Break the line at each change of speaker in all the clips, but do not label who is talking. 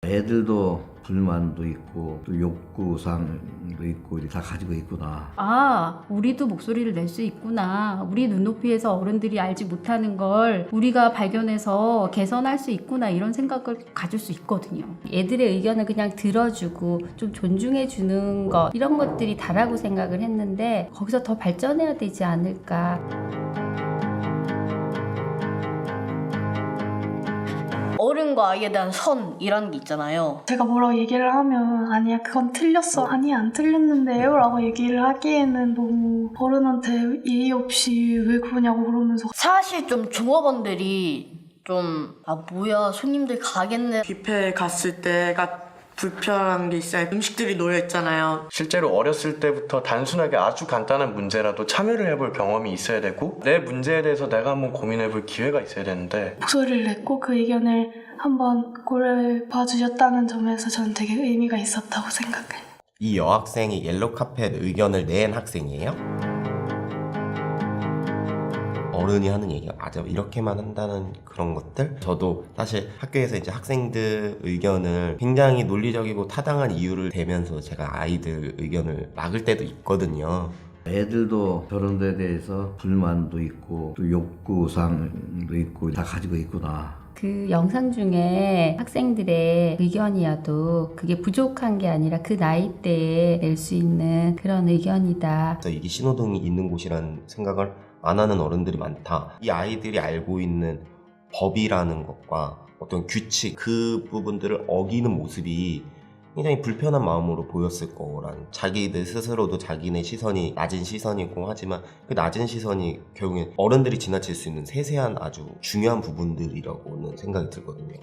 애들도 불만도 있고 또 욕구사항도 있고 다 가지고 있구나.
아, 우리도 목소리를 낼 수 있구나. 우리 눈높이에서 어른들이 알지 못하는 걸 우리가 발견해서 개선할 수 있구나. 이런 생각을 가질 수 있거든요. 애들의 의견을 그냥 들어주고 좀 존중해주는 것, 이런 것들이 다라고 생각을 했는데 거기서 더 발전해야 되지 않을까.
어른과 아이에 대한 선이라는 게 있잖아요.
제가 뭐라고 얘기를 하면 아니야 그건 틀렸어 아니야 안 틀렸는데요 라고 얘기를 하기에는 너무 어른한테 예의 없이 왜 그러냐고 그러면서
사실 좀 종업원들이 좀 뭐야 손님들 가겠네.
뷔페에 갔을 때가 불편한 게 있어요. 음식들이 놓여 있잖아요.
실제로 어렸을 때부터 단순하게 아주 간단한 문제라도 참여를 해볼 경험이 있어야 되고 내 문제에 대해서 내가 한번 고민해볼 기회가 있어야 되는데
목소리를 냈고 그 의견을 한번 고려해 봐주셨다는 점에서 저는 되게 의미가 있었다고 생각해요.
이 여학생이 옐로카펫 의견을 낸 학생이에요? 어른이 하는 얘기가 맞아 이렇게만 한다는 그런 것들? 저도 사실 학교에서 이제 학생들 의견을 굉장히 논리적이고 타당한 이유를 대면서 제가 아이들 의견을 막을 때도 있거든요.
애들도 저런 데에 대해서 불만도 있고 또 욕구사항도 있고 다 가지고 있구나.
그 영상 중에 학생들의 의견이어도 그게 부족한 게 아니라 그 나이대에 낼 수 있는 그런 의견이다.
그래서 이게 신호등이 있는 곳이라는 생각을 안 하는 어른들이 많다. 이 아이들이 알고 있는 법이라는 것과 어떤 규칙 그 부분들을 어기는 모습이 굉장히 불편한 마음으로 보였을 거라는, 자기들 스스로도 자기네 시선이 낮은 시선이고 하지만 그 낮은 시선이 결국엔 어른들이 지나칠 수 있는 세세한 아주 중요한 부분들이라고는 생각이 들거든요.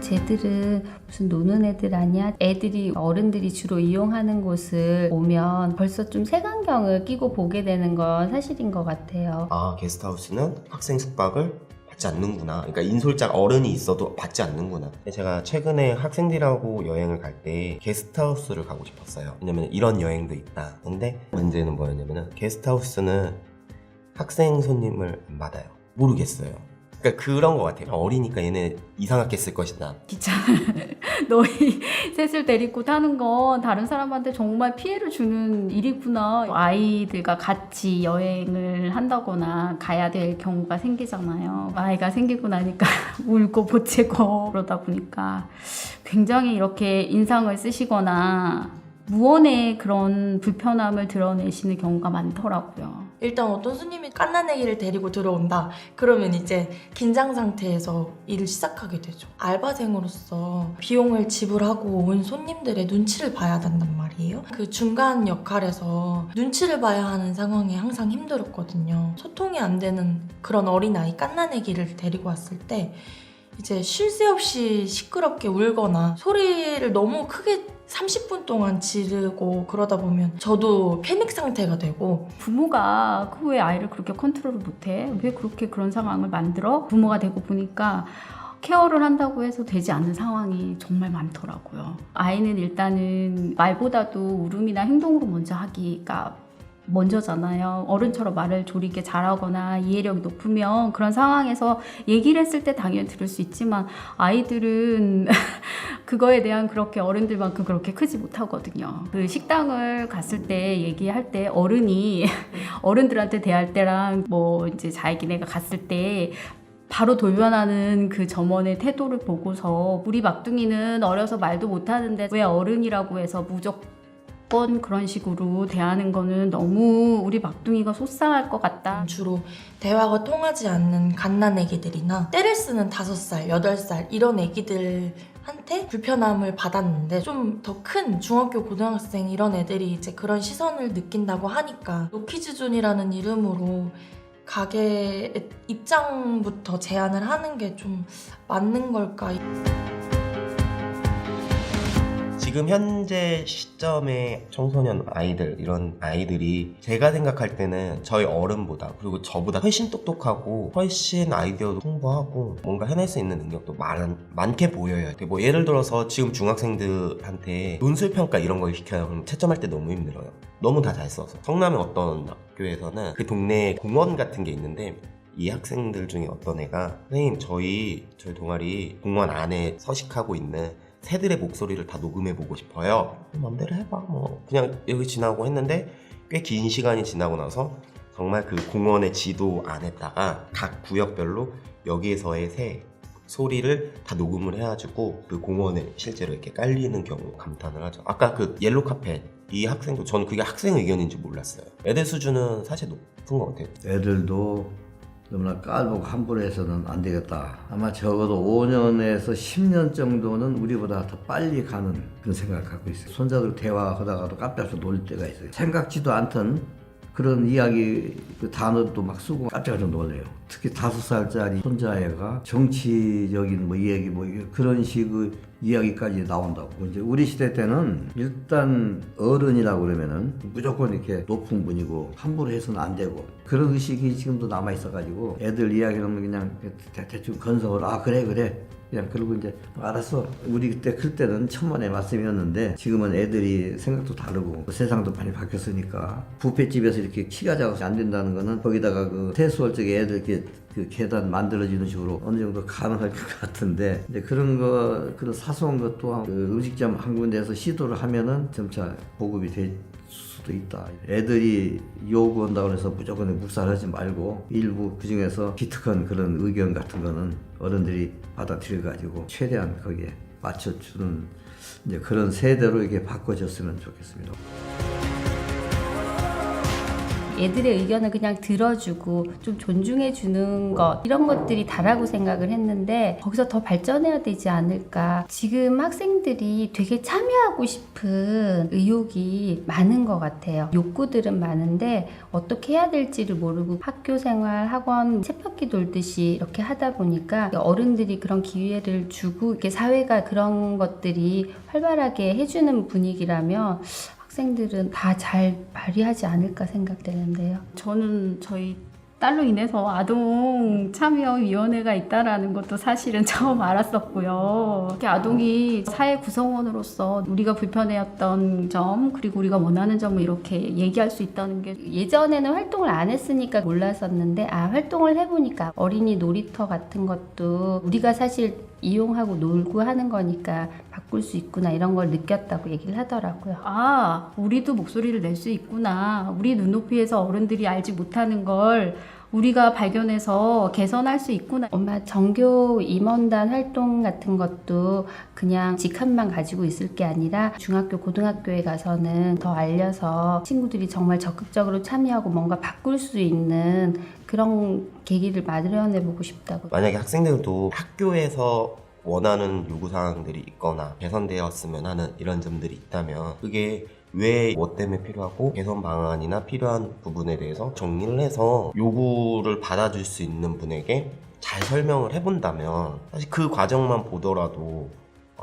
쟤들은 무슨 노는 애들 아니야? 애들이 어른들이 주로 이용하는 곳을 오면 벌써 좀 색안경을 끼고 보게 되는 건 사실인 것 같아요.
아, 게스트하우스는 학생 숙박을 받지 않는구나. 그러니까 인솔자 어른이 있어도 받지 않는구나. 제가 최근에 학생들하고 여행을 갈 때 게스트하우스를 가고 싶었어요. 왜냐면 이런 여행도 있다. 근데 문제는 뭐였냐면 게스트하우스는 학생 손님을 안 받아요. 모르겠어요. 그러니까 그런 것 같아요. 어리니까 얘네 이상하게 쓸 것이다.
귀찮아. 너희 셋을 데리고 타는 건 다른 사람한테 정말 피해를 주는 일이구나. 아이들과 같이 여행을 한다거나 가야 될 경우가 생기잖아요. 아이가 생기고 나니까 울고 보채고 그러다 보니까 굉장히 이렇게 인상을 쓰시거나 무언의 그런 불편함을 드러내시는 경우가 많더라고요.
일단 어떤 손님이 갓난아기를 데리고 들어온다 그러면 이제 긴장 상태에서 일을 시작하게 되죠. 알바생으로서 비용을 지불하고 온 손님들의 눈치를 봐야 된단 말이에요. 그 중간 역할에서 눈치를 봐야 하는 상황이 항상 힘들었거든요. 소통이 안 되는 그런 어린아이 갓난아기를 데리고 왔을 때 이제 쉴 새 없이 시끄럽게 울거나 소리를 너무 크게 30분 동안 지르고 그러다 보면 저도 패닉 상태가 되고,
부모가 그 왜 아이를 그렇게 컨트롤을 못해? 왜 그렇게 그런 상황을 만들어? 부모가 되고 보니까 케어를 한다고 해서 되지 않는 상황이 정말 많더라고요. 아이는 일단은 말보다도 울음이나 행동으로 먼저 하기가 먼저잖아요. 어른처럼 말을 조리게 잘하거나 이해력이 높으면 그런 상황에서 얘기를 했을 때 당연히 들을 수 있지만 아이들은 그거에 대한 그렇게 어른들만큼 그렇게 크지 못하거든요. 그 식당을 갔을 때 얘기할 때 어른이 어른들한테 대할 때랑 뭐 이제 자기네가 갔을 때 바로 돌변하는 그 점원의 태도를 보고서 우리 막둥이는 어려서 말도 못하는데 왜 어른이라고 해서 무조건 그런 식으로 대하는 거는 너무 우리 막둥이가 속상할 것 같다.
주로 대화가 통하지 않는 갓난아기들이나 때를 쓰는 5살, 8살 이런 애기들한테 불편함을 받았는데, 좀 더 큰 중학교, 고등학생 이런 애들이 이제 그런 시선을 느낀다고 하니까 노키즈존이라는 이름으로 가게 입장부터 제한을 하는 게 좀 맞는 걸까?
지금 현재 시점의 청소년 아이들, 이런 아이들이 제가 생각할 때는 저희 어른보다, 그리고 저보다 훨씬 똑똑하고 훨씬 아이디어도 풍부하고 뭔가 해낼 수 있는 능력도 많게 보여요. 뭐 예를 들어서 지금 중학생들한테 논술평가 이런 걸 시켜요. 그럼 채점할 때 너무 힘들어요. 너무 다 잘 써서. 성남의 어떤 학교에서는 그 동네에 공원 같은 게 있는데 이 학생들 중에 어떤 애가 선생님 저희 동아리 공원 안에 서식하고 있는 새들의 목소리를 다 녹음해보고 싶어요. 맘대로 해봐 뭐 그냥 여기 지나고 했는데 꽤 긴 시간이 지나고 나서 정말 그 공원의 지도 안에다가 각 구역별로 여기에서의 새 소리를 다 녹음을 해가지고 그 공원에 실제로 이렇게 깔리는 경우 감탄을 하죠. 아까 그 옐로 카펫 이 학생도 전 그게 학생 의견인지 몰랐어요. 애들 수준은 사실 높은 것 같아요.
애들도 너무나 깔보고 함부로 해서는 안 되겠다. 아마 적어도 5년에서 10년 정도는 우리보다 더 빨리 가는 그런 생각을 갖고 있어요. 손자들 대화하다가도 깜짝해서 놀릴 때가 있어요. 생각지도 않던 그런 이야기 그 단어도 막 쓰고 깜짝깜짝 놀래요. 특히 5살짜리 손자애가 정치적인 뭐 이야기 뭐 그런 식의 이야기까지 나온다고. 이제 우리 시대 때는 일단 어른이라고 그러면은 무조건 이렇게 높은 분이고 함부로 해서는 안 되고 그런 의식이 지금도 남아 있어가지고 애들 이야기는 그냥 대충 건성으로 아 그래 그냥 그러고 이제 알았어. 우리 그때 클 때는 천만의 말씀이었는데 지금은 애들이 생각도 다르고 세상도 많이 바뀌었으니까 뷔페집에서 이렇게 키가 작아서 안 된다는 거는 거기다가 그 세수할 적에 애들 이렇게 그 계단 만들어지는 식으로 어느 정도 가능할 것 같은데 이제 그런 그런 사소한 것도 그 음식점 한 군데에서 시도를 하면은 점차 보급이 될 수도 있다. 애들이 요구한다고 해서 무조건 묵살하지 말고 일부 그 중에서 기특한 그런 의견 같은 거는 어른들이 받아들여가지고 최대한 거기에 맞춰주는 이제 그런 세대로 이게 바꿔졌으면 좋겠습니다.
애들의 의견을 그냥 들어주고 좀 존중해주는 것 이런 것들이 다라고 생각을 했는데 거기서 더 발전해야 되지 않을까. 지금 학생들이 되게 참여하고 싶은 의욕이 많은 것 같아요. 욕구들은 많은데 어떻게 해야 될지를 모르고 학교 생활, 학원 쳇바퀴 돌듯이 이렇게 하다 보니까 어른들이 그런 기회를 주고 이렇게 사회가 그런 것들이 활발하게 해주는 분위기라면 학생들은 다 잘 발휘하지 않을까 생각되는데요. 저는 저희 딸로 인해서 아동 참여위원회가 있다라는 것도 사실은 처음 알았었고요. 이렇게 아동이 사회 구성원으로서 우리가 불편해했던 점 그리고 우리가 원하는 점을 이렇게 얘기할 수 있다는 게 예전에는 활동을 안 했으니까 몰랐었는데 활동을 해보니까 어린이 놀이터 같은 것도 우리가 사실 이용하고 놀고 하는 거니까 바꿀 수 있구나 이런 걸 느꼈다고 얘기를 하더라고요. 우리도 목소리를 낼 수 있구나. 우리 눈높이에서 어른들이 알지 못하는 걸 우리가 발견해서 개선할 수 있구나. 엄마 정교 임원단 활동 같은 것도 그냥 직함만 가지고 있을 게 아니라 중학교, 고등학교에 가서는 더 알려서 친구들이 정말 적극적으로 참여하고 뭔가 바꿀 수 있는 그런 계기를 마련해보고 싶다고.
만약에 학생들도 학교에서 원하는 요구사항들이 있거나 개선되었으면 하는 이런 점들이 있다면 그게 왜 뭐 때문에 필요하고 개선 방안이나 필요한 부분에 대해서 정리를 해서 요구를 받아줄 수 있는 분에게 잘 설명을 해본다면 사실 그 과정만 보더라도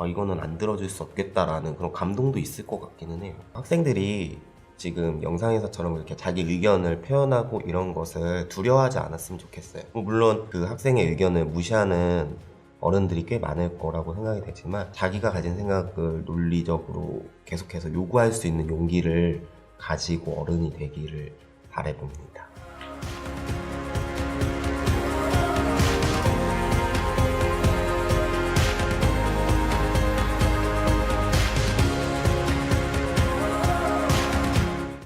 이거는 안 들어줄 수 없겠다라는 그런 감동도 있을 것 같기는 해요. 학생들이 지금 영상에서처럼 이렇게 자기 의견을 표현하고 이런 것을 두려워하지 않았으면 좋겠어요. 물론 그 학생의 의견을 무시하는 어른들이 꽤 많을 거라고 생각이 되지만 자기가 가진 생각을 논리적으로 계속해서 요구할 수 있는 용기를 가지고 어른이 되기를 바라봅니다.